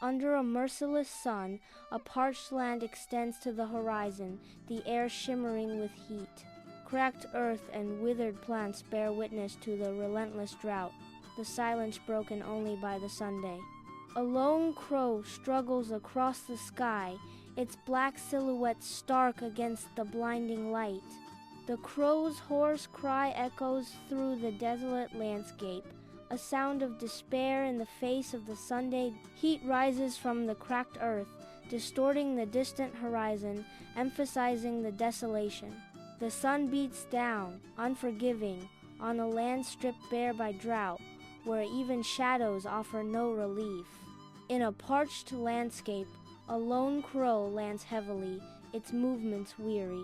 Under a merciless sun, a parched land extends to the horizon, the air shimmering with heat. Cracked earth and withered plants bear witness to the relentless drought, the silence broken only by the Sunday. A lone crow struggles across the sky, its black silhouette stark against the blinding light. The crow's hoarse cry echoes through the desolate landscape, a sound of despair in the face of the Sunday. Heat rises from the cracked earth, distorting the distant horizon, emphasizing the desolation. The sun beats down, unforgiving, on a land stripped bare by drought, where even shadows offer no relief. In a parched landscape, a lone crow lands heavily, its movements weary.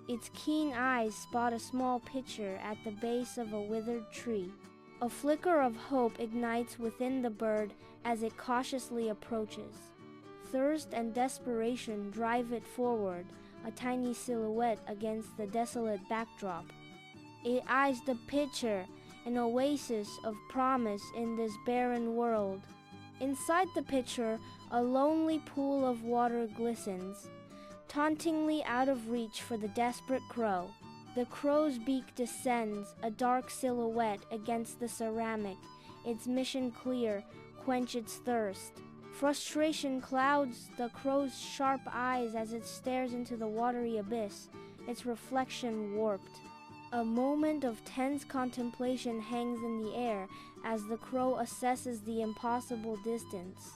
Its keen eyes spot a small pitcher at the base of a withered tree. A flicker of hope ignites within the bird as it cautiously approaches. Thirst and desperation drive it forward, a tiny silhouette against the desolate backdrop. It eyes the pitcher, an oasis of promise in this barren world. Inside the pitcher, a lonely pool of water glistens, tauntingly out of reach for the desperate crow. The crow's beak descends, a dark silhouette against the ceramic, its mission clear, quench its thirst. Frustration clouds the crow's sharp eyes as it stares into the watery abyss, its reflection warped. A moment of tense contemplation hangs in the air as the crow assesses the impossible distance.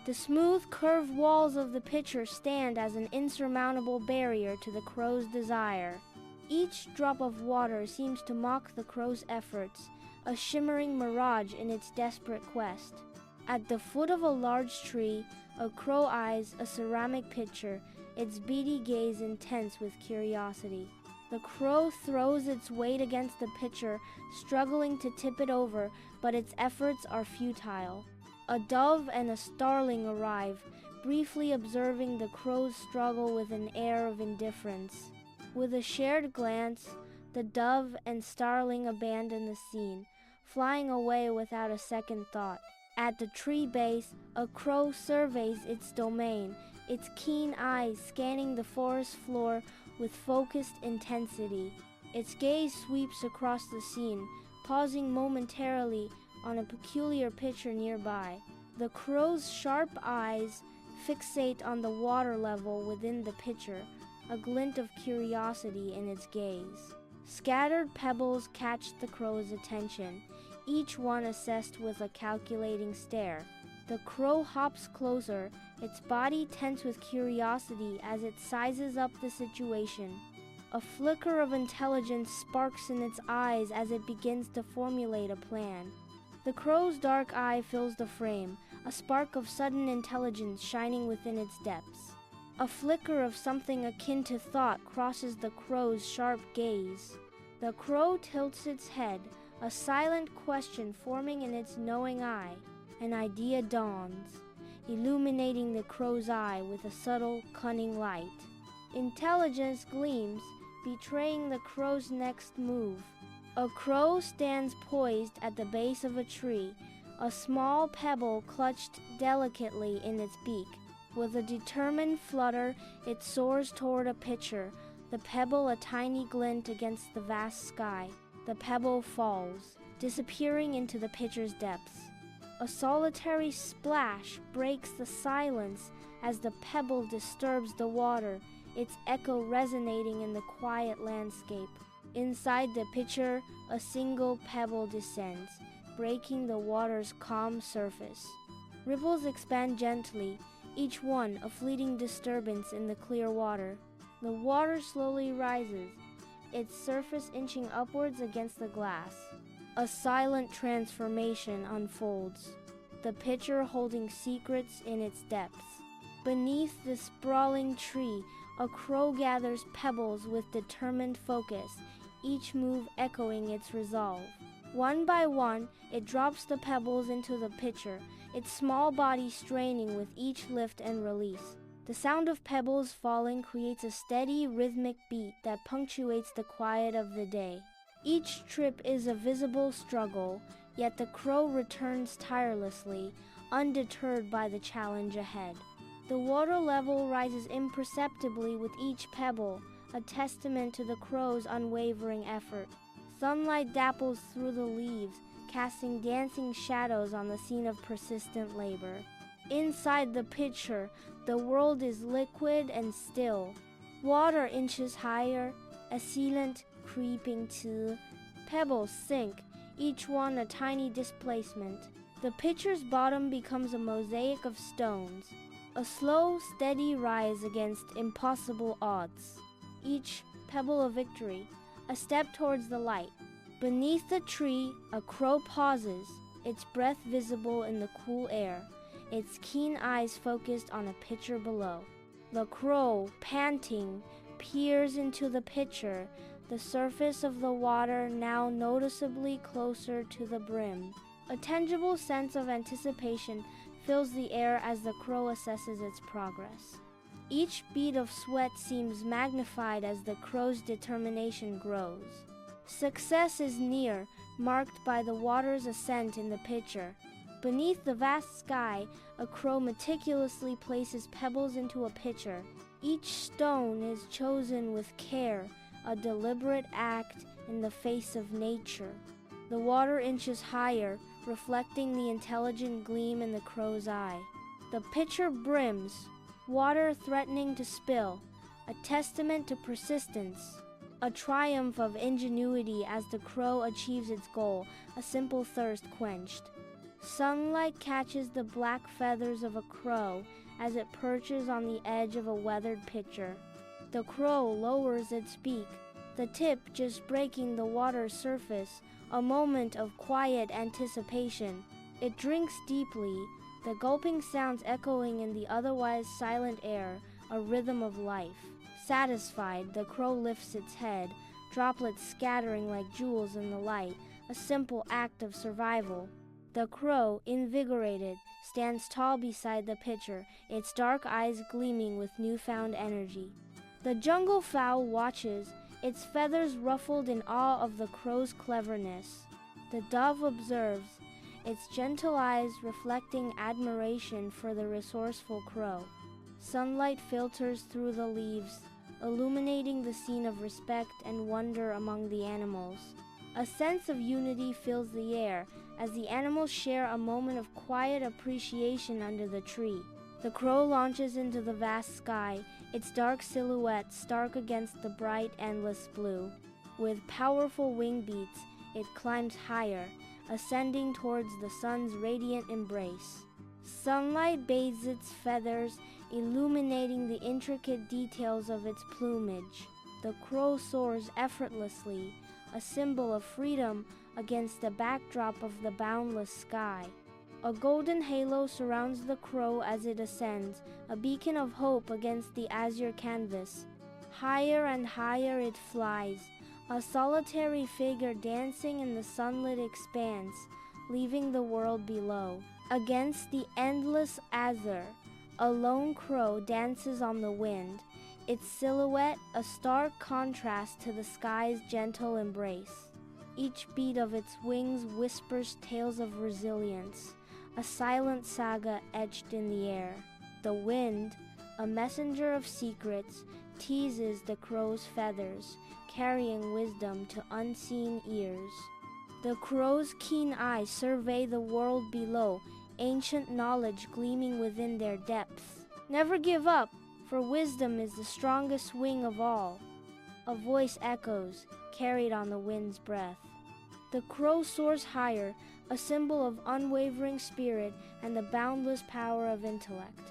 The smooth, curved walls of the pitcher stand as an insurmountable barrier to the crow's desire. Each drop of water seems to mock the crow's efforts, a shimmering mirage in its desperate quest. At the foot of a large tree, a crow eyes a ceramic pitcher, its beady gaze intense with curiosity. The crow throws its weight against the pitcher, struggling to tip it over, but its efforts are futile. A dove and a starling arrive, briefly observing the crow's struggle with an air of indifference. With a shared glance, the dove and starling abandon the scene, flying away without a second thought. At the tree base, a crow surveys its domain, its keen eyes scanning the forest floor with focused intensity. Its gaze sweeps across the scene, pausing momentarily on a peculiar pitcher nearby. The crow's sharp eyes fixate on the water level within the pitcher, a glint of curiosity in its gaze. Scattered pebbles catch the crow's attention, each one assessed with a calculating stare. The crow hops closer, its body tense with curiosity as it sizes up the situation. A flicker of intelligence sparks in its eyes as it begins to formulate a plan. The crow's dark eye fills the frame, a spark of sudden intelligence shining within its depths. A flicker of something akin to thought crosses the crow's sharp gaze. The crow tilts its head, a silent question forming in its knowing eye. An idea dawns, illuminating the crow's eye with a subtle, cunning light. Intelligence gleams, betraying the crow's next move. A crow stands poised at the base of a tree, a small pebble clutched delicately in its beak. With a determined flutter, it soars toward a pitcher, the pebble a tiny glint against the vast sky. The pebble falls, disappearing into the pitcher's depths. A solitary splash breaks the silence as the pebble disturbs the water, its echo resonating in the quiet landscape. Inside the pitcher, a single pebble descends, breaking the water's calm surface. Ripples expand gently, each one a fleeting disturbance in the clear water. The water slowly rises, its surface inching upwards against the glass. A silent transformation unfolds, the pitcher holding secrets in its depths. Beneath the sprawling tree, a crow gathers pebbles with determined focus, each move echoing its resolve. One by one, it drops the pebbles into the pitcher, its small body straining with each lift and release. The sound of pebbles falling creates a steady, rhythmic beat that punctuates the quiet of the day. Each trip is a visible struggle, yet the crow returns tirelessly, undeterred by the challenge ahead. The water level rises imperceptibly with each pebble, a testament to the crow's unwavering effort. Sunlight dapples through the leaves, casting dancing shadows on the scene of persistent labor. Inside the pitcher, the world is liquid and still. Water inches higher, a sealant creeping to. Pebbles sink, each one a tiny displacement. The pitcher's bottom becomes a mosaic of stones, a slow, steady rise against impossible odds. Each pebble a victory, a step towards the light. Beneath the tree, a crow pauses, its breath visible in the cool air, its keen eyes focused on a pitcher below. The crow, panting, peers into the pitcher, the surface of the water now noticeably closer to the brim. A tangible sense of anticipation fills the air as the crow assesses its progress. Each bead of sweat seems magnified as the crow's determination grows. Success is near, marked by the water's ascent in the pitcher. Beneath the vast sky, a crow meticulously places pebbles into a pitcher. Each stone is chosen with care, a deliberate act in the face of nature. The water inches higher, reflecting the intelligent gleam in the crow's eye. The pitcher brims, water threatening to spill, a testament to persistence, a triumph of ingenuity as the crow achieves its goal, a simple thirst quenched. Sunlight catches the black feathers of a crow as it perches on the edge of a weathered pitcher. The crow lowers its beak, the tip just breaking the water's surface, a moment of quiet anticipation. It drinks deeply, the gulping sounds echoing in the otherwise silent air, a rhythm of life. Satisfied, the crow lifts its head, droplets scattering like jewels in the light, a simple act of survival. The crow, invigorated, stands tall beside the pitcher, its dark eyes gleaming with newfound energy. The jungle fowl watches, its feathers ruffled in awe of the crow's cleverness. The dove observes, its gentle eyes reflecting admiration for the resourceful crow. Sunlight filters through the leaves, illuminating the scene of respect and wonder among the animals. A sense of unity fills the air as the animals share a moment of quiet appreciation under the tree. The crow launches into the vast sky, its dark silhouette stark against the bright, endless blue. With powerful wing beats, it climbs higher, ascending towards the sun's radiant embrace. Sunlight bathes its feathers, illuminating the intricate details of its plumage. The crow soars effortlessly, a symbol of freedom against the backdrop of the boundless sky. A golden halo surrounds the crow as it ascends, a beacon of hope against the azure canvas. Higher and higher it flies, a solitary figure dancing in the sunlit expanse, leaving the world below. Against the endless azure, a lone crow dances on the wind, its silhouette a stark contrast to the sky's gentle embrace. Each beat of its wings whispers tales of resilience, a silent saga etched in the air. The wind, a messenger of secrets, teases the crow's feathers, carrying wisdom to unseen ears. The crow's keen eyes survey the world below, ancient knowledge gleaming within their depths. Never give up, for wisdom is the strongest wing of all. A voice echoes, carried on the wind's breath. The crow soars higher, a symbol of unwavering spirit and the boundless power of intellect.